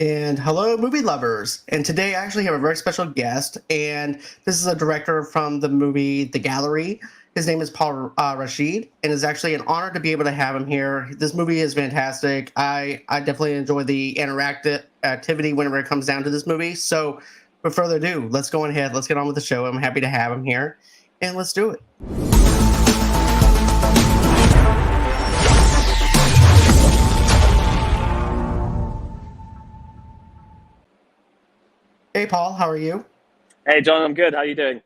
And hello, movie lovers. And today I actually have a very special guest. And this is a director from the movie The Gallery. His name is Paul Rachid. And it's actually an honor to be able to have him here. This movie is fantastic. I definitely enjoy the interactive activity whenever it comes down to this movie. So, without further ado, let's go ahead. Let's get on with the show. I'm happy to have him here. And let's do it. Hey, Paul, how are you? Hey, John, I'm good. How you doing?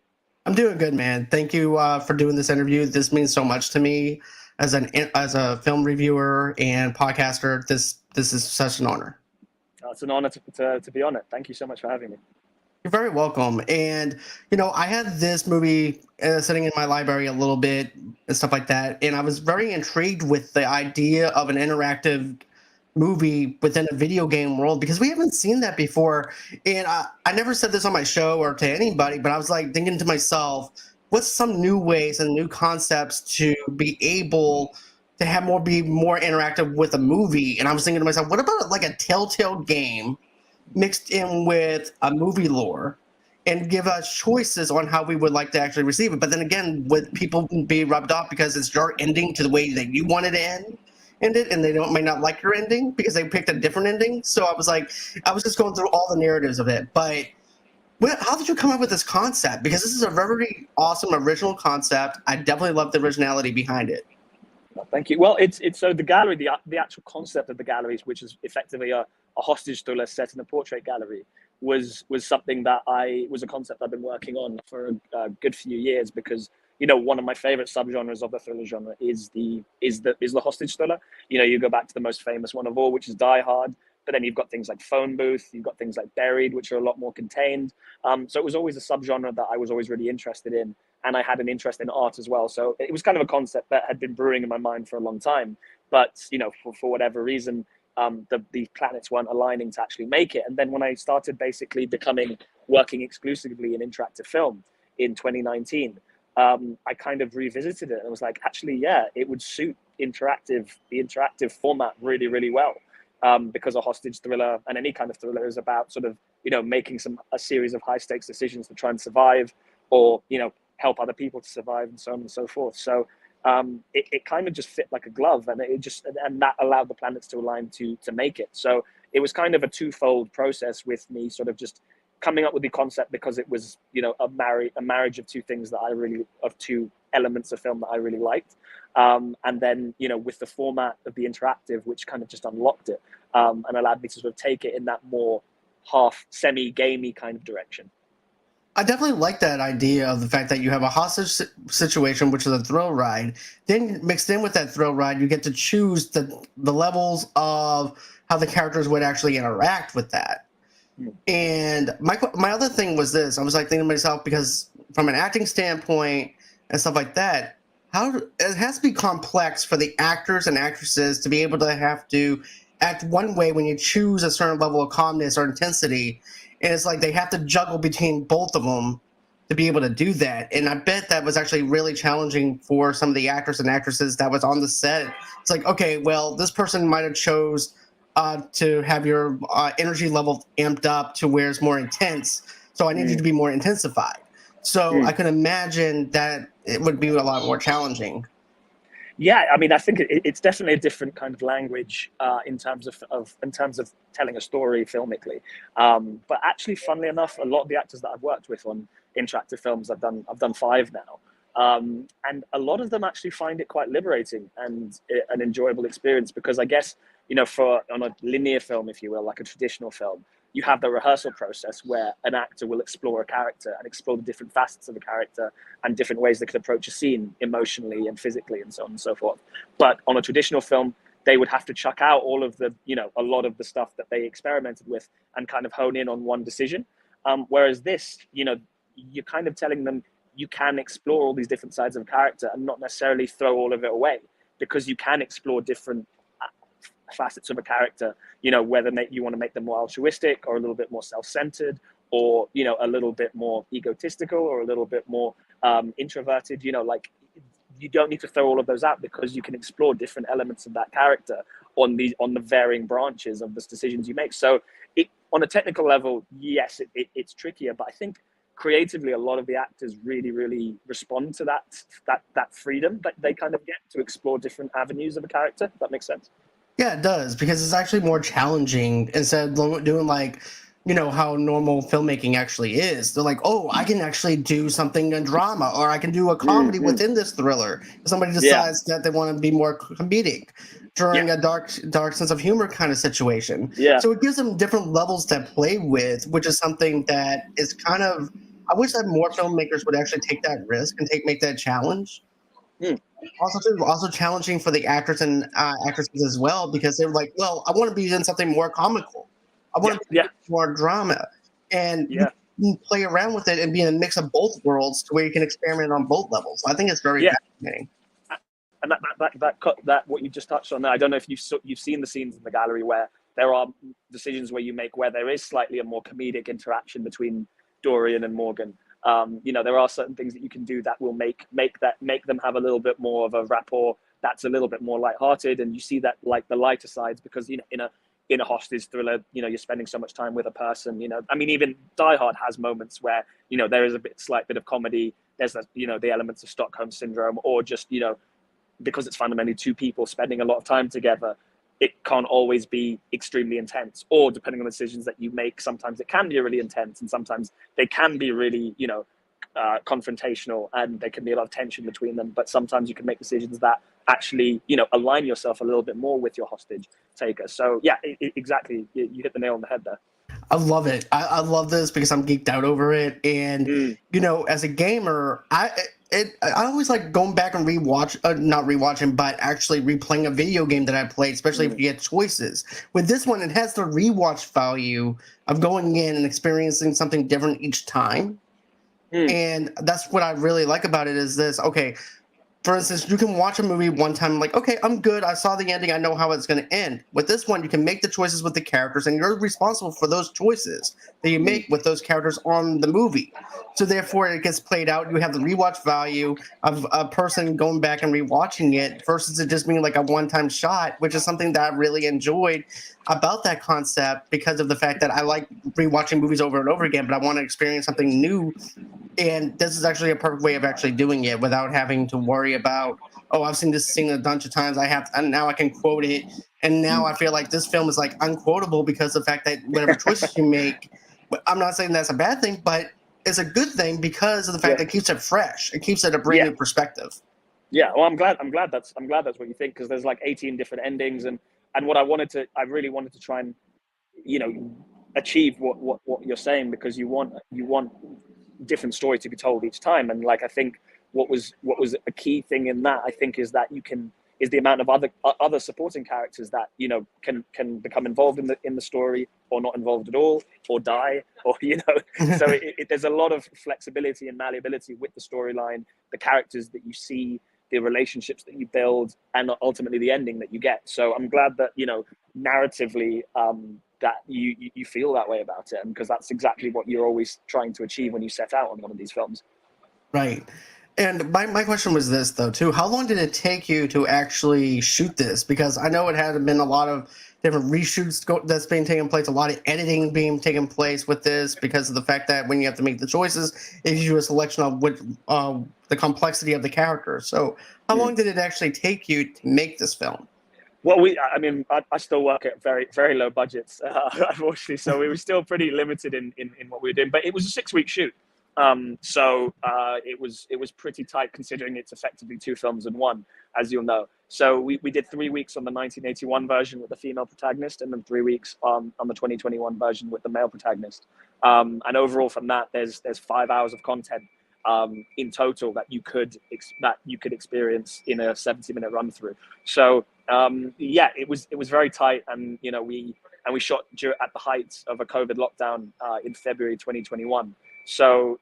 I'm doing good, man. Thank you for doing this interview. This means so much to me as a film reviewer and podcaster. This is such an honor. It's an honor to be on it. Thank you so much for having me. You're very welcome. And I had this movie sitting in my library a little bit and stuff like that, and I was very intrigued with the idea of an interactive movie within a video game world because we haven't seen that before. And I never said this on my show or to anybody, but I was like thinking to myself, what's some new ways and new concepts to be able to have be more interactive with a movie? And I was thinking to myself, what about like a Telltale game mixed in with a movie lore and give us choices on how we would like to actually receive it? But then again, would people be rubbed off because it's your ending to the way that you wanted to end it, and they might not like your ending because they picked a different ending? So I was like, I was just going through all the narratives of it. But how did you come up with this concept? Because this is a very awesome original concept. I definitely love the originality behind it. Well, thank you. Well, it's so the gallery, the actual concept of the galleries, which is effectively a hostage thriller set in a portrait gallery, was something that was a concept I've been working on for a good few years because one of my favorite subgenres of the thriller genre is the hostage thriller. You go back to the most famous one of all, which is Die Hard, but then you've got things like Phone Booth, you've got things like Buried, which are a lot more contained. So it was always a subgenre that I was always really interested in, and I had an interest in art as well. So it was kind of a concept that had been brewing in my mind for a long time, but for whatever reason, the planets weren't aligning to actually make it. And then when I started basically working exclusively in interactive film in 2019, I kind of revisited it and was like, actually, yeah, it would suit the interactive format really, really well. Because a hostage thriller and any kind of thriller is about sort of, making a series of high stakes decisions to try and survive or, help other people to survive and so on and so forth. So it kind of just fit like a glove, and and that allowed the planets to align to make it. So it was kind of a twofold process with me sort of just coming up with the concept because it was, a marriage of two things of two elements of film that I really liked. And then, with the format of the interactive, which kind of just unlocked it and allowed me to sort of take it in that more half semi-gamey kind of direction. I definitely like that idea of the fact that you have a hostage situation, which is a thrill ride. Then mixed in with that thrill ride, you get to choose the levels of how the characters would actually interact with that. And my other thing was this. I was like thinking to myself, because from an acting standpoint and stuff like that, it has to be complex for the actors and actresses to be able to have to act one way when you choose a certain level of calmness or intensity. And it's like they have to juggle between both of them to be able to do that. And I bet that was actually really challenging for some of the actors and actresses that was on the set. It's like, okay, well, this person might have chose to have your energy level amped up to where it's more intense. So I need you to be more intensified. So I can imagine that it would be a lot more challenging. Yeah, I mean, I think it's definitely a different kind of language in terms of telling a story filmically. But actually, funnily enough, a lot of the actors that I've worked with on interactive films, I've done 5 now, and a lot of them actually find it quite liberating and an enjoyable experience because I guess on a linear film, if you will, like a traditional film, you have the rehearsal process where an actor will explore a character and explore the different facets of a character and different ways they could approach a scene emotionally and physically and so on and so forth. But on a traditional film, they would have to chuck out all of a lot of the stuff that they experimented with and kind of hone in on one decision. Whereas this, you're kind of telling them you can explore all these different sides of a character and not necessarily throw all of it away because you can explore different facets of a character, whether you want to make them more altruistic or a little bit more self-centered or, a little bit more egotistical or a little bit more introverted, like you don't need to throw all of those out because you can explore different elements of that character on the varying branches of the decisions you make. So on a technical level, yes, it's trickier, but I think creatively a lot of the actors really respond to that freedom that they kind of get to explore different avenues of a character. If that makes sense. Yeah, it does, because it's actually more challenging instead of doing like, how normal filmmaking actually is. They're like, oh, I can actually do something in drama, or I can do a comedy Mm-hmm. within this thriller. If somebody Yeah, decides that they want to be more comedic yeah, during a dark sense of humor kind of situation. yeah. So it gives them different levels to play with, which is something that is kind of, I wish that more filmmakers would actually take that risk and make that challenge. Mm. Also challenging for the actors and actresses as well, because they're like, well, I want to be in something more comical. I Yeah, want to yeah, be more drama, and you yeah, can play around with it and be in a mix of both worlds to where you can experiment on both levels. I think it's very yeah. fascinating. And that what you just touched on there. I don't know if you've seen the scenes in the gallery where there are decisions where you make where there is slightly a more comedic interaction between Dorian and Morgan. There are certain things that you can do that will make them have a little bit more of a rapport that's a little bit more lighthearted, and you see that like the lighter sides, because in a hostage thriller, you're spending so much time with a person. I mean, even Die Hard has moments where there is a slight bit of comedy. There's the elements of Stockholm syndrome, or just because it's fundamentally two people spending a lot of time together, it can't always be extremely intense. Or depending on the decisions that you make, sometimes it can be really intense, and sometimes they can be really, confrontational, and there can be a lot of tension between them. But sometimes you can make decisions that actually, align yourself a little bit more with your hostage taker. So yeah, exactly. You hit the nail on the head there. I love it. I love this because I'm geeked out over it, and Mm. as a gamer, I always like going back and rewatch, not rewatching, but actually replaying a video game that I played, especially if Mm. you get choices. With this one, it has the rewatch value of going in and experiencing something different each time, Mm. and that's what I really like about it. Is this okay? For instance, you can watch a movie one time, like, okay, I'm good. I saw the ending. I know how it's going to end. With this one, you can make the choices with the characters, and you're responsible for those choices that you Mm. make with those characters on the movie. So therefore, it gets played out. You have the rewatch value of a person going back and rewatching it versus it just being like a one-time shot, which is something that I really enjoyed about that concept, because of the fact that I like rewatching movies over and over again, but I want to experience something new, and this is actually a perfect way of actually doing it without having to worry about, oh, I've seen this scene a bunch of times. And now I can quote it. And now I feel like this film is like unquotable because of the fact that whatever choices you make, but I'm not saying that's a bad thing, but it's a good thing because of the fact Yeah. that it keeps it fresh. It keeps it a brand Yeah. new perspective. Yeah, well, I'm glad that's what you think, because there's like 18 different endings, and what I really wanted to try and you know achieve what you're saying, because you want different story to be told each time. And like, I think what was a key thing in that, I think, is the amount of other supporting characters that can become involved in the story, or not involved at all, or die, or so there's a lot of flexibility and malleability with the storyline, the characters that you see, the relationships that you build, and ultimately the ending that you get. So I'm glad that narratively, that you feel that way about it, and because that's exactly what you're always trying to achieve when you set out on one of these films. Right. And my question was this, though, too. How long did it take you to actually shoot this? Because I know it had been a lot of different reshoots that's being taken place, a lot of editing being taken place with this, because of the fact that when you have to make the choices, it gives you a selection of the complexity of the character. So how Mm. long did it actually take you to make this film? Well, I mean, I still work at very, very low budgets, unfortunately. So we were still pretty limited in what we were doing. But it was a 6-week shoot, so it was pretty tight, considering it's effectively two films in one, as you'll know. So we did 3 weeks on the 1981 version with the female protagonist, and then 3 weeks on the 2021 version with the male protagonist. And overall, from that, there's 5 hours of content in total that you could experience in a 70-minute run through. So yeah, it was very tight, and we shot at the height of a COVID lockdown in February 2021. So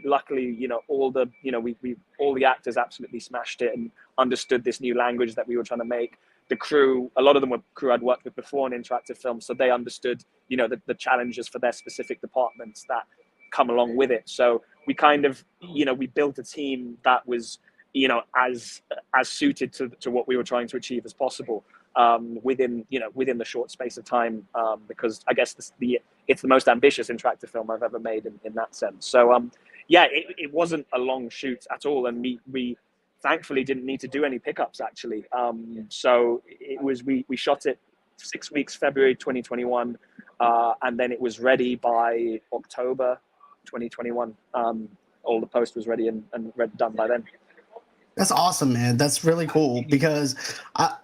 luckily, all the actors absolutely smashed it and understood this new language that we were trying to make. The crew, a lot of them were crew I'd worked with before in interactive films, so they understood the challenges for their specific departments that come along with it. So we kind of we built a team that was as suited to what we were trying to achieve as possible. within the short space of time, because I guess it's the most ambitious interactive film I've ever made in that sense. So yeah, it wasn't a long shoot at all, and we thankfully didn't need to do any pickups actually. So it was we shot it 6 weeks, February 2021, and then it was ready by October 2021. All the post was ready and done by then. That's awesome, man. That's really cool because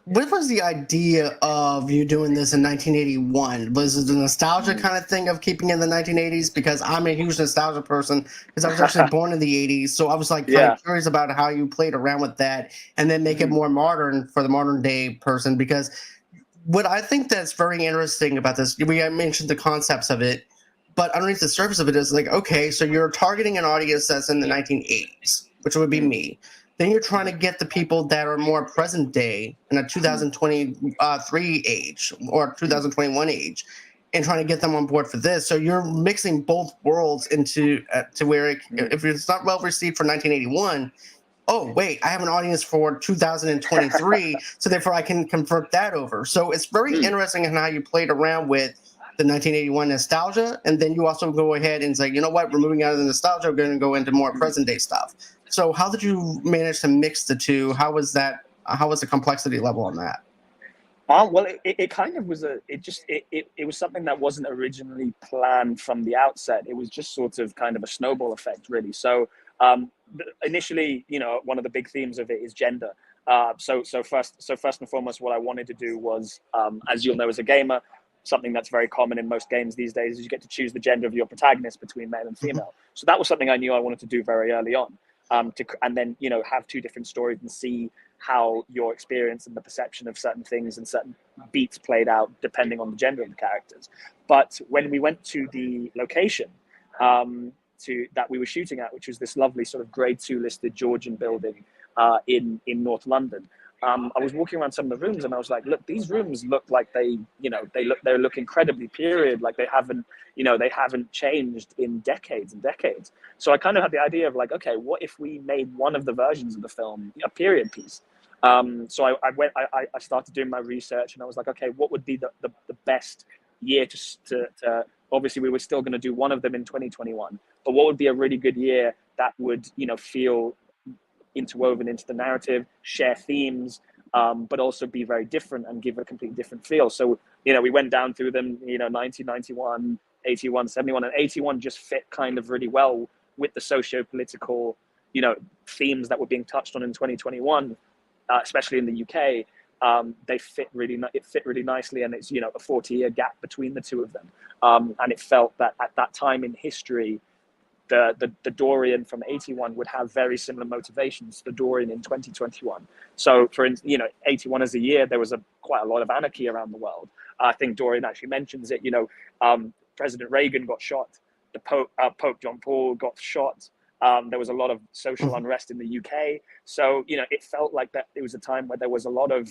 what was the idea of you doing this in 1981? Was it the nostalgia kind of thing of keeping in the 1980s? Because I'm a huge nostalgia person because I was actually born in the 80s. So I was like kind of curious about how you played around with that and then make it more modern for the modern day person. Because what I think that's very interesting about this, we mentioned the concepts of it, but underneath the surface of it is like, okay, so you're targeting an audience that's in the 1980s, which would be me. Then you're trying to get the people that are more present day in a 2023 age or 2021 age, and trying to get them on board for this. So you're mixing both worlds into to where if it's not well received for 1981, oh wait, I have an audience for 2023, so therefore I can convert that over. So it's very interesting in how you played around with the 1981 nostalgia, and then you also go ahead and say, you know what, we're moving out of the nostalgia, we're going to go into more present day stuff. So how did you manage to mix the two? How was that? How was the complexity level on that? Well, it kind of was it was something that wasn't originally planned from the outset. It was just sort of kind of a snowball effect, really. So initially, one of the big themes of it is gender. So first and foremost, what I wanted to do was, as you'll know as a gamer, something that's very common in most games these days is you get to choose the gender of your protagonist between male and female. So that was something I knew I wanted to do very early on. And then have two different stories and see how your experience and the perception of certain things and certain beats played out depending on the gender of the characters. But when we went to the location that we were shooting at, which was this lovely sort of grade 2 listed Georgian building in North London, I was walking around some of the rooms and I was like, look, these rooms look like they look incredibly period, like they haven't changed in decades and decades. So I kind of had the idea of like, okay, what if we made one of the versions of the film a period piece? So I started doing my research and I was like, okay, what would be the best year to obviously we were still going to do one of them in 2021, but what would be a really good year that would feel interwoven into the narrative, share themes, but also be very different and give a completely different feel. So, we went down through them, 1991, 81, 71, and 81 just fit kind of really well with the socio-political, themes that were being touched on in 2021, especially in the UK. It fit really nicely, and it's, a 40-year gap between the two of them. And it felt that at that time in history, the Dorian from 81 would have very similar motivations to the Dorian in 2021. So for 81 as a year, there was quite a lot of anarchy around the world. I think Dorian actually mentions it. President Reagan got shot. The Pope John Paul got shot. There was a lot of social unrest in the UK. So it felt like that it was a time where there was a lot of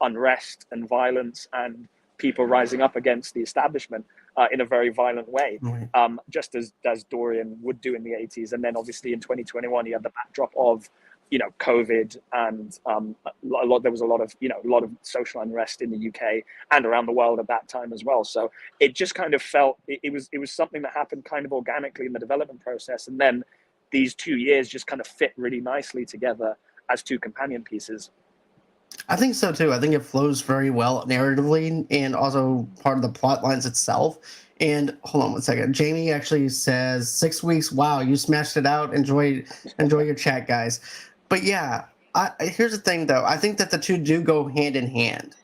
unrest and violence and people rising up against the establishment in a very violent way, just as Dorian would do in the 80s. And then obviously in 2021, you had the backdrop of, COVID and there was a lot of social unrest in the UK and around the world at that time as well. So it just kind of felt, it was something that happened kind of organically in the development process. And then these 2 years just kind of fit really nicely together as two companion pieces. I think so too. I think it flows very well narratively and also part of the plot lines itself. And hold on one second. Jamie actually says 6 weeks. Wow, you smashed it out. Enjoy your chat, guys. But yeah, here's the thing though. I think that the two do go hand in hand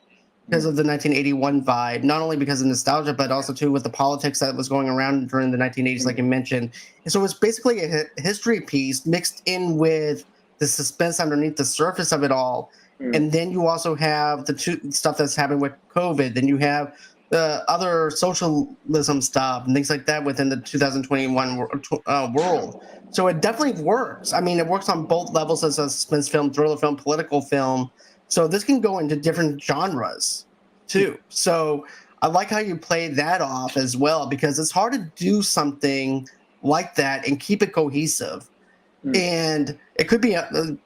because of the 1981 vibe, not only because of nostalgia, but also too with the politics that was going around during the 1980s, like you mentioned. And so it's basically a history piece mixed in with the suspense underneath the surface of it all. And then you also have the two stuff that's happening with COVID. Then you have the other socialism stuff and things like that within the 2021 world. So it definitely works. I mean, it works on both levels as a suspense film, thriller film, political film. So this can go into different genres too. So I like how you play that off as well, because it's hard to do something like that and keep it cohesive. Mm. And it could be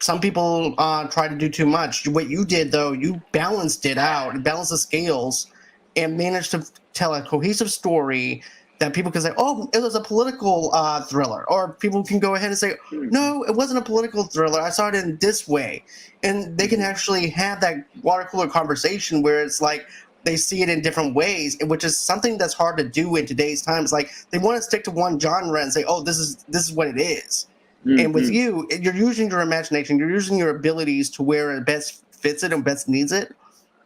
some people try to do too much. What you did, though, you balanced it out, balanced the scales, and managed to tell a cohesive story that people can say, "Oh, it was a political thriller," or people can go ahead and say, Mm. "No, it wasn't a political thriller. I saw it in this way," and they can Mm. actually have that water cooler conversation where it's like they see it in different ways, which is something that's hard to do in today's times. Like they want to stick to one genre and say, "Oh, this is what it is." Mm. And with Mm. you, you're using your imagination, you're using your abilities to where it best fits it and best needs it.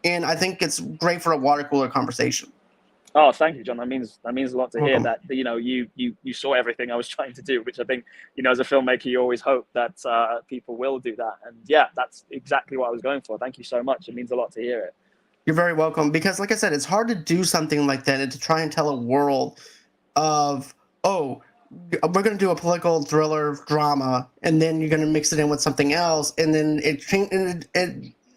And I think it's great for a water cooler conversation. Oh, thank you, John. That means a lot to hear. Welcome. That you saw everything I was trying to do, which I think as a filmmaker you always hope that people will do that. And yeah, that's exactly what I was going for. Thank you so much. It means a lot to hear it. You're very welcome. Because, like I said, it's hard to do something like that and to try and tell a world of, oh, we're going to do a political thriller drama, and then you're going to mix it in with something else, and then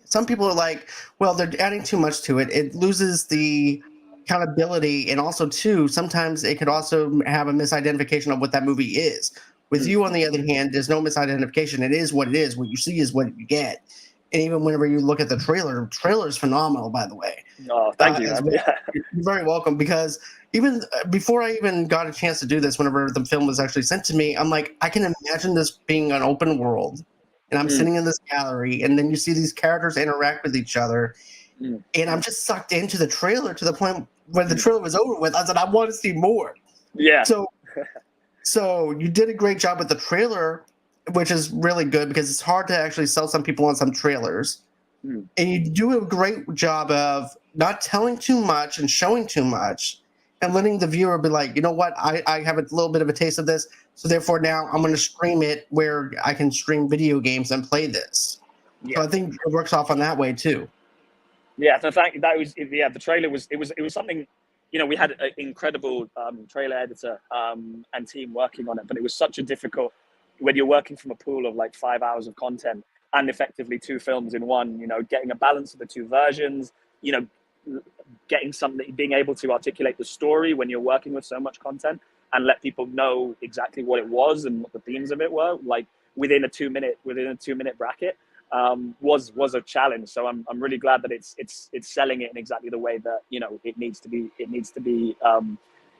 some people are like, well, they're adding too much to it. It loses the accountability, and also too, sometimes it could also have a misidentification of what that movie is. With Mm. you, on the other hand, there's no misidentification. It is what it is. What you see is what you get. And even whenever you look at the trailer is phenomenal, by the way, Oh, thank you, as man. well. Yeah. You're very welcome, because even before I even got a chance to do this, whenever the film was actually sent to me, I'm like, I can imagine this being an open world, and I'm Mm. sitting in this gallery, and then you see these characters interact with each other, Mm. and I'm just sucked into the trailer to the point when the Mm. trailer was over with. I said, I want to see more. Yeah. So, so you did a great job with the trailer, which is really good because it's hard to actually sell some people on some trailers. Mm. And you do a great job of not telling too much and showing too much and letting the viewer be like, you know what, I have a little bit of a taste of this, so therefore now I'm going to stream it where I can stream video games and play this. So Yeah. I think it works off on that way too. Yeah, so thank that was yeah. The trailer was something, we had an incredible trailer editor and team working on it, but it was such a difficult when you're working from a pool of like 5 hours of content and effectively two films in one. Getting a balance of the two versions. You know, getting something, being able to articulate the story when you're working with so much content and let people know exactly what it was and what the themes of it were, like within a 2 minute bracket was a challenge. So I'm really glad that it's selling it in exactly the way that it needs to be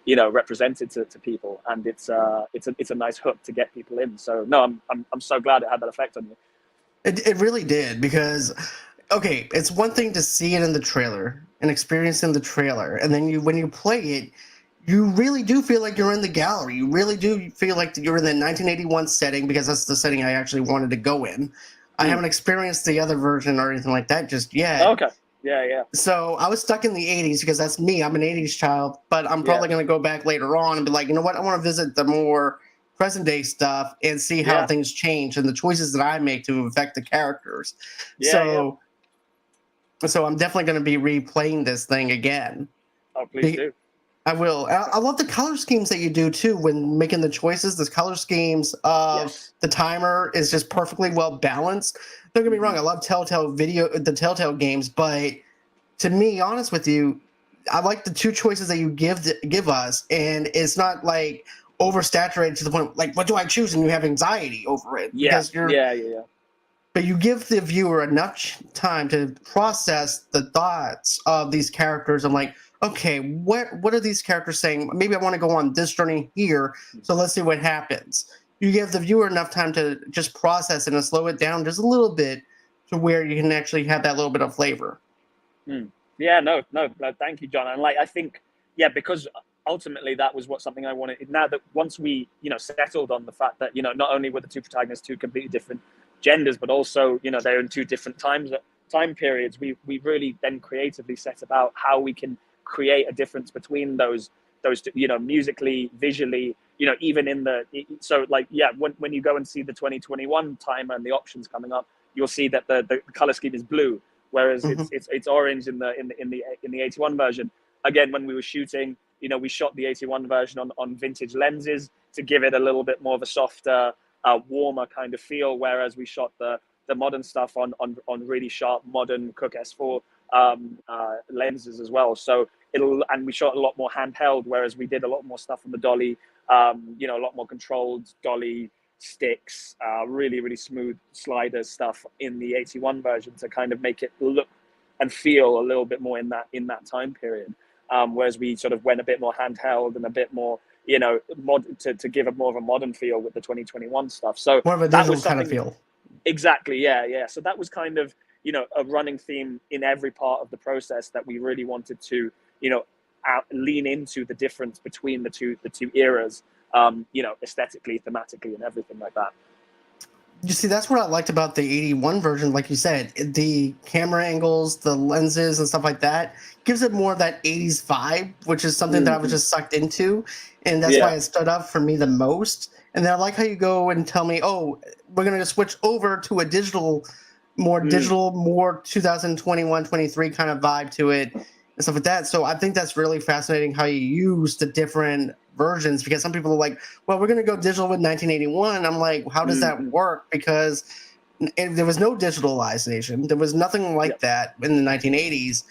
represented to people, and it's a nice hook to get people in. So no, I'm so glad it had that effect on you. It really did, because okay, it's one thing to see it in the trailer and experience in the trailer, and then when you play it, you really do feel like you're in the gallery. You really do feel like you're in the 1981 setting, because that's the setting I actually wanted to go in. I Mm. haven't experienced the other version or anything like that just yet. Okay. Yeah. So I was stuck in the 80s because that's me. I'm an 80s child, but I'm Yeah. probably going to go back later on and be like, you know what? I want to visit the more present day stuff and see how Yeah. things change and the choices that I make to affect the characters. Yeah. So, so I'm definitely going to be replaying this thing again. Oh, please do. I will. I love the color schemes that you do too when making the choices. The color schemes of Yes. the timer is just perfectly well balanced. Don't get me wrong. I love the Telltale games, but to be honest with you, I like the two choices that you give us, and it's not like oversaturated to the point like, what do I choose, and you have anxiety over it Yeah. because you're. Yeah. But you give the viewer enough time to process the thoughts of these characters. I'm like, okay, what are these characters saying? Maybe I want to go on this journey here, so let's see what happens. You give the viewer enough time to just process it and slow it down just a little bit to where you can actually have that little bit of flavor. Mm. Yeah, no, thank you, John. And like, I think, yeah, because ultimately that was something I wanted. Now that once we, settled on the fact that, not only were the two protagonists two completely different genders, but also, they're in two different time periods, we really then creatively set about how we can create a difference between those two, musically, visually, even in so like, yeah, when you go and see the 2021 timer and the options coming up, you'll see that the color scheme is blue, whereas Mhm. it's orange in the 81 version. Again, when we were shooting, we shot the 81 version on vintage lenses to give it a little bit more of a softer, warmer kind of feel, whereas we shot the modern stuff on really sharp modern Cook S4 lenses as well. So and we shot a lot more handheld, whereas we did a lot more stuff on the dolly, a lot more controlled dolly sticks, really, really smooth slider stuff in the 81 version to kind of make it look and feel a little bit more in that time period. Whereas we sort of went a bit more handheld and a bit more, to give a more of a modern feel with the 2021 stuff. So More of a that digital was kind of something. feel. Exactly. Yeah. So that was kind of, a running theme in every part of the process that we really wanted to, lean into the difference between the two eras, aesthetically, thematically, and everything like that. You see, that's what I liked about the 81 version. Like you said, the camera angles, the lenses, and stuff like that gives it more of that 80s vibe, which is something that I was Mm-hmm. just sucked into. And that's why Yeah. it stood out for me the most. And then I like how you go and tell me, oh, we're going to switch over to a digital, more 2021, 23 kind of vibe to it and stuff like that. So I think that's really fascinating how you use the different versions, because some people are like, well, we're going to go digital with 1981. I'm like, how does that Mm-hmm. work? Because there was no digitalization. There was nothing like Yep. that in the 1980s.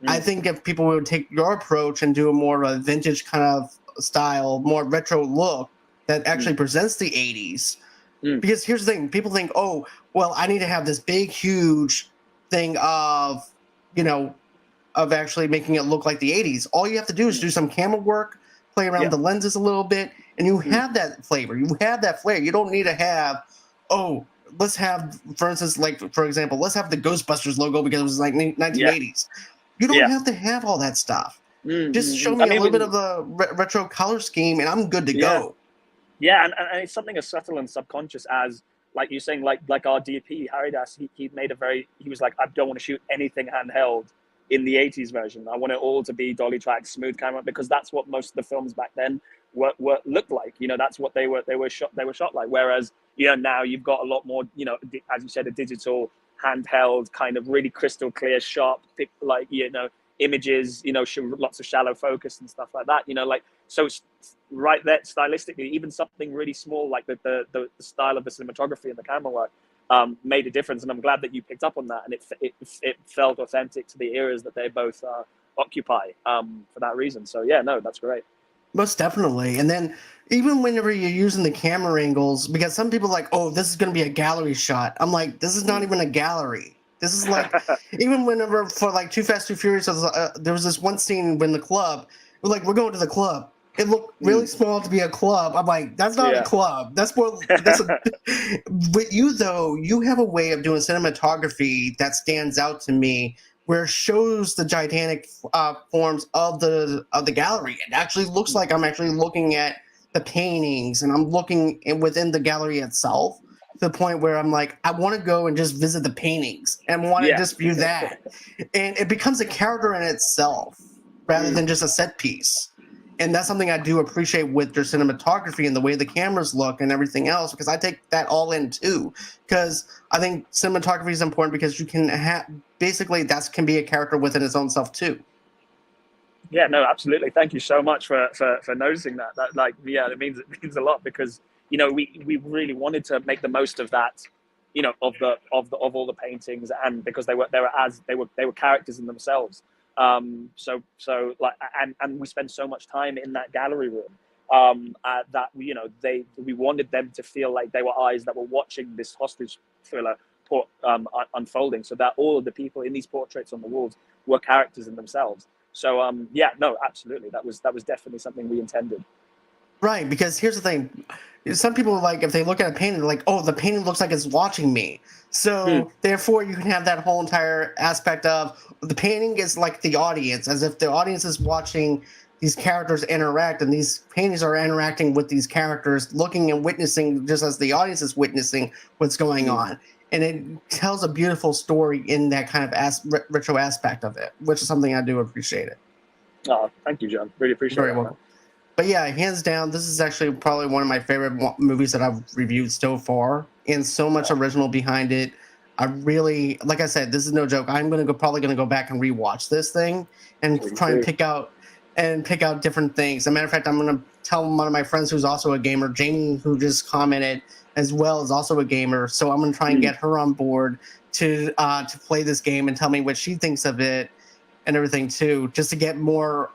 I Mm. think if people would take your approach and do a more of a vintage kind of style, more retro look that Mm. actually presents the 80s. Mm. Because here's the thing, people think, oh, well, I need to have this big, huge thing of, you know, of actually making it look like the 80s. All you have to do is Mm. do some camera work, play around Yep. the lenses a little bit, and you Mm. have that flavor. You have that flair. You don't need to have, oh, let's have, for instance, like, for example, let's have the Ghostbusters logo because it was like Yeah. 1980s. You don't Yeah. have to have all that stuff. Just show I me a mean, little bit of the retro color scheme, and I'm good to yeah. go. Yeah, and it's something as subtle and subconscious as, like you're saying, like our DP Harry Das, he made he was like, I don't want to shoot anything handheld in the 80s version. I want it all to be dolly track, smooth camera, because that's what most of the films back then were looked like. That's what they were shot like. Whereas now you've got a lot more, as you said, a digital handheld kind of really crystal clear, sharp, like images, lots of shallow focus and stuff like that. So right there, stylistically, even something really small like the style of the cinematography and the camera work made a difference. And I'm glad that you picked up on that, and it felt authentic to the eras that they both occupy for that reason. So yeah, no, that's great. Most definitely. And then even whenever you're using the camera angles, because some people are like, oh, this is going to be a gallery shot. I'm like, this is not even a gallery. This is like, even whenever for like Too Fast, Too Furious, there was this one scene when the club, we're going to the club. It looked really small to be a club. I'm like, that's not a Yeah. club. That's a. But you though, you have a way of doing cinematography that stands out to me, where it shows the gigantic forms of the gallery. It actually looks like I'm actually looking at the paintings, and I'm looking within the gallery itself, to the point where I'm like, I want to go and just visit the paintings and want to Yeah. just view that, and it becomes a character in itself rather than just a set piece. And that's something I do appreciate with your cinematography and the way the cameras look and everything else, because I take that all in too. Because I think cinematography is important, because you can have, basically, that can be a character within its own self too. Yeah, no, absolutely. Thank you so much for noticing that. That, like, yeah, it means a lot, because we really wanted to make the most of that, of all the paintings, and because they were characters in themselves. So like, and we spent so much time in that gallery room, that we wanted them to feel like they were eyes that were watching this hostage thriller unfolding, so that all of the people in these portraits on the walls were characters in themselves. So yeah, no, absolutely, that was definitely something we intended. Right, because here's the thing. Some people, like, if they look at a painting, they're like, oh, the painting looks like it's watching me. Mm, So therefore you can have that whole entire aspect of the painting is like the audience, as if the audience is watching these characters interact, and these paintings are interacting with these characters, looking and witnessing just as the audience is witnessing what's going mm. on. And it tells a beautiful story in that kind of retro aspect of it, which is something I do appreciate it. Oh, thank you, John. Really appreciate Very that, man. welcome. But yeah, hands down, this is actually probably one of my favorite movies that I've reviewed so far, and so much Oh, original behind it. I really, like I said, this is no joke. I'm probably gonna go back and rewatch this thing and please try and do. pick out different things. As a matter of fact, I'm gonna tell one of my friends who's also a gamer, Jamie, who just commented as well, is also a gamer. So I'm gonna try and Mm, get her on board to play this game and tell me what she thinks of it and everything too, just to get more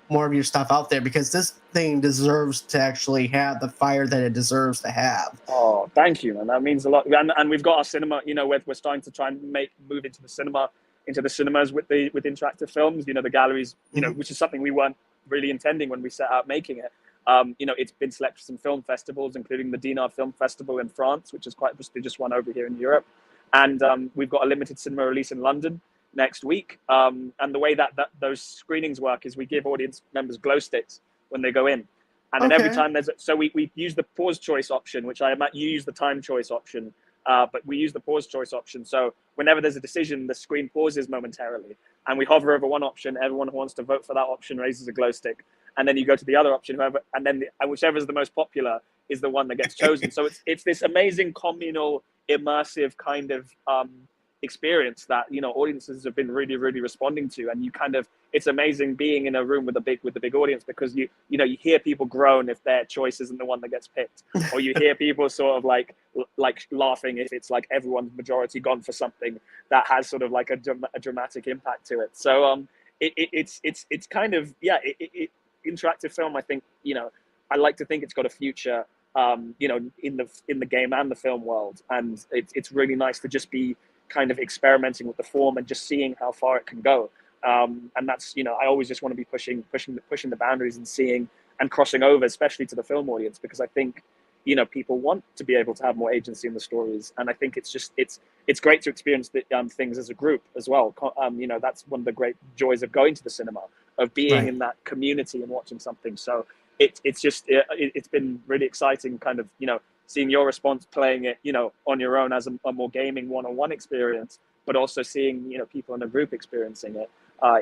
more of your stuff out there, because this thing deserves to actually have the fire that it deserves to have. Oh, thank you, man. That means a lot. And we've got our cinema. We're starting to try and move into the cinemas with interactive films. The galleries. Mhm. Which is something we weren't really intending when we set out making it. It's been selected for some film festivals, including the Dinard Film Festival in France, which is quite a prestigious one over here in Europe. And we've got a limited cinema release in London next week. And the way that those screenings work is we give audience members glow sticks when they go in. And then every Okay. time we use the pause choice option, which you use the time choice option, but we use the pause choice option. So whenever there's a decision, the screen pauses momentarily, and we hover over one option. Everyone who wants to vote for that option raises a glow stick, and then you go to the other option, and whichever is the most popular is the one that gets chosen. So it's this amazing communal, immersive kind of experience that audiences have been really, really responding to, and it's amazing being in a room with a big audience, because you hear people groan if their choice isn't the one that gets picked, or you hear people sort of like laughing if it's like everyone's majority gone for something that has sort of like a dramatic impact to it. So it's kind of interactive film. I think I like to think it's got a future in the game and the film world, and it's really nice to just be kind of experimenting with the form and just seeing how far it can go. And that's I always just want to be pushing the boundaries and seeing and crossing over, especially to the film audience, because I think people want to be able to have more agency in the stories, and I think it's great to experience things as a group as well. That's one of the great joys of going to the cinema, of being Right. in that community and watching something. So it's been really exciting, kind of seeing your response, playing it on your own as a more gaming one-on-one experience, but also seeing people in a group experiencing it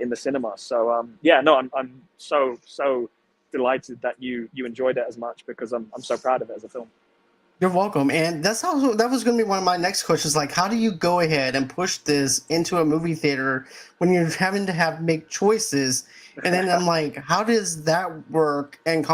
in the cinema. So I'm so delighted that you enjoyed it as much, because I'm so proud of it as a film. You're welcome. And that was going to be one of my next questions. Like, how do you go ahead and push this into a movie theater when you're having to make choices? And then I'm like, how does that work? And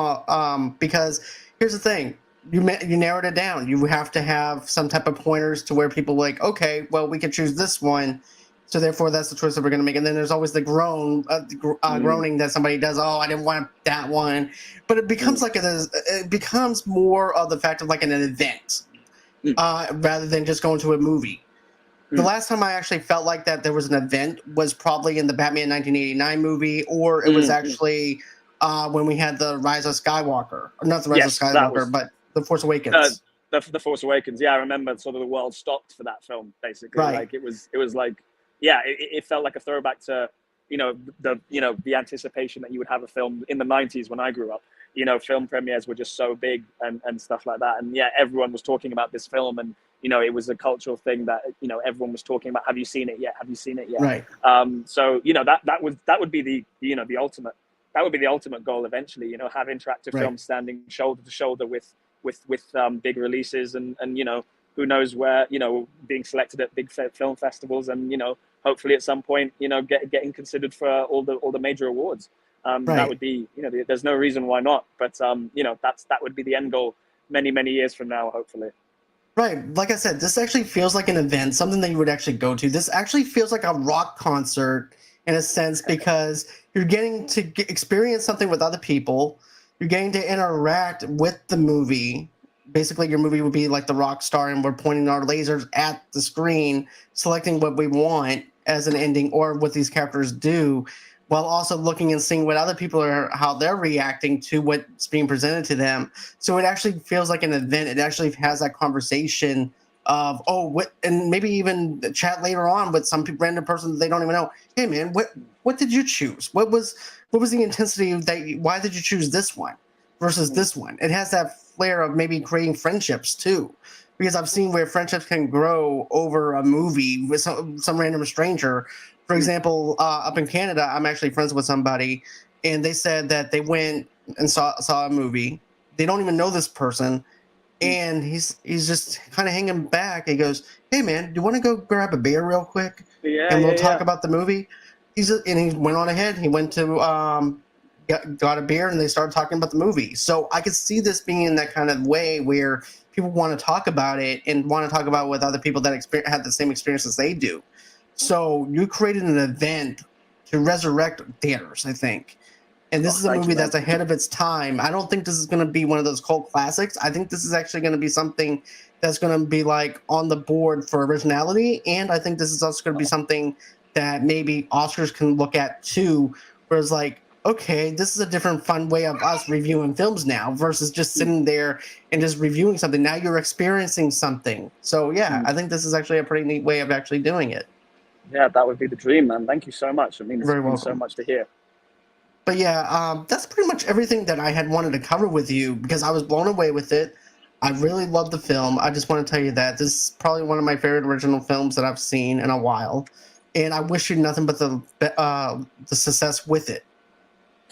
because here's the thing, you narrowed it down. You have to have some type of pointers to where people like, okay, well, we can choose this one, so therefore that's the choice that we're going to make. And then there's always the Mm, groaning that somebody does. Oh, I didn't want that one. But it becomes mm, it becomes more of the fact of like an event, mm, rather than just going to a movie. The mm, last time I actually felt like that there was an event was probably in the Batman 1989 movie, or it was mm. actually when we had the Rise of Skywalker, not the Rise of Yes, that Skywalker, was but the Force uh, Awakens. the Force Awakens. Yeah, I remember sort of the world stopped for that film. Basically, Right, like it was like, yeah, it felt like a throwback to the anticipation that you would have a film in the '90s when I grew up. Film premieres were just so big and stuff like that, and yeah, everyone was talking about this film, and it was a cultural thing that everyone was talking about. Have you seen it yet? Have you seen it yet? right, So that would be the ultimate. That would be the ultimate goal eventually. Have interactive right, films standing shoulder to shoulder with big releases, and who knows where, being selected at big film festivals, and hopefully at some point getting considered for all the major awards. That right. would be, there's no reason why not, but that would be the end goal many years from now, hopefully. Right. Like I said, this actually feels like an event, something that you would actually go to. This actually feels like a rock concert in a sense, because you're getting to experience something with other people. You're getting to interact with the movie. Basically, your movie would be like the rock star, and we're pointing our lasers at the screen, selecting what we want as an ending or what these characters do, while also looking and seeing what other people are, how they're reacting to what's being presented to them. So it actually feels like an event. It actually has that conversation of, oh, what, and maybe even chat later on with some random person that they don't even know. Hey man, what did you choose? What was the intensity of that? Why did you choose this one versus this one? It has that flair of maybe creating friendships too, because I've seen where friendships can grow over a movie with some random stranger. For example, up in Canada, I'm actually friends with somebody, and they said that they went and saw a movie. They don't even know this person, and he's just kind of hanging back. He goes, "Hey man, do you want to go grab a beer real quick, Yeah, and we'll yeah, talk yeah. about the movie?" And he went on ahead. He went to got a beer, and they started talking about the movie. So I could see this being in that kind of way where people want to talk about it and want to talk about it with other people that had the same experience as they do. So you created an event to resurrect theaters, I think. And this Oh, is a thank you, movie man. that's ahead of its time. I don't think this is going to be one of those cult classics. I think this is actually going to be something that's going to be like on the board for originality. And I think this is also going to be Oh, something that maybe Oscars can look at too, where it's like, okay, this is a different fun way of us reviewing films now versus just mm, sitting there and just reviewing something. Now you're experiencing something. So yeah, mm. I think this is actually a pretty neat way of actually doing it. Yeah, that would be the dream, man. Thank you so much. It You're very means so welcome. much to hear. But yeah, that's pretty much everything that I had wanted to cover with you because I was blown away with it. I really loved the film. I just want to tell you that this is probably one of my favorite original films that I've seen in a while, and I wish you nothing but the success with it.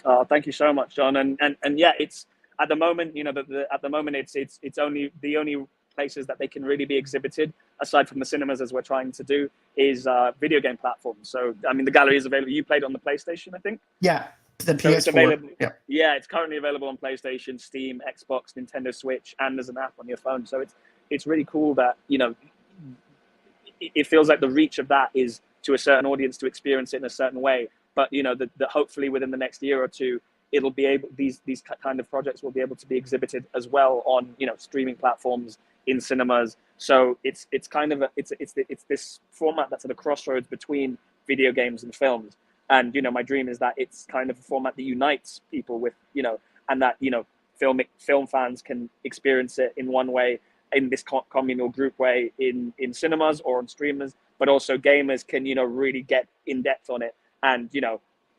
Oh, thank you so much, John. And yeah, it's at the moment, at the moment, it's only the only places that they can really be exhibited, aside from the cinemas, as we're trying to do, is video game platforms. So, I mean, the gallery is available. You played on the PlayStation, I think. Yeah, the So it's PS4. available. Yeah, Yeah, it's currently available on PlayStation, Steam, Xbox, Nintendo Switch, and there's an app on your phone. So it's really cool that it feels like the reach of that is to a certain audience to experience it in a certain way. But that hopefully within the next year or two, it'll be able these kind of projects will be able to be exhibited as well on streaming platforms, in cinemas. So it's kind of it's this format that's at a crossroads between video games and films. And my dream is that it's kind of a format that unites people with and that film fans can experience it in one way, in this communal group way, in cinemas or on streamers, but also gamers can really get in depth on it and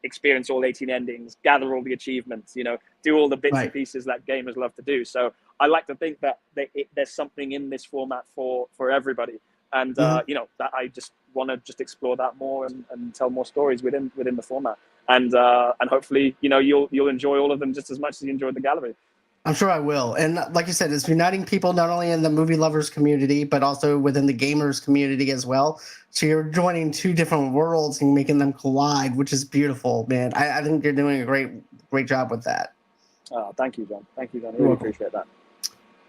experience all 18 endings, gather all the achievements, do all the bits and right. pieces that gamers love to do. So I like to think that there's something in this format for everybody, and Mhm. that I just want to just explore that more and tell more stories within the format, and hopefully you'll enjoy all of them just as much as you enjoyed the gallery. I'm sure I will. And like you said, it's uniting people not only in the movie lovers community, but also within the gamers community as well. So you're joining two different worlds and making them collide, which is beautiful, man. I think you're doing a great job with that. Thank you, John. Thank you, John. I You're really welcome. appreciate that.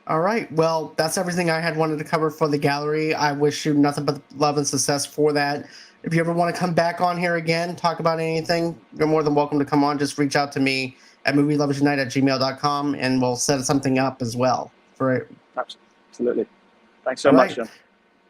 All right. Well, that's everything I had wanted to cover for the gallery. I wish you nothing but love and success for that. If you ever want to come back on here again, talk about anything, you're more than welcome to come on. Just reach out to me at movieloversunite@gmail.com and we'll set something up as well for it. Absolutely. Thanks so All much, right. John.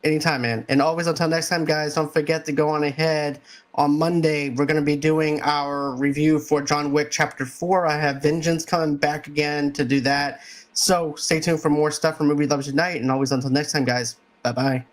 Anytime, man. And always until next time, guys, don't forget to go on ahead. On Monday, we're going to be doing our review for John Wick Chapter 4. I have Vengeance coming back again to do that. So stay tuned for more stuff from Movie Lovers Unite. And always until next time, guys. Bye-bye.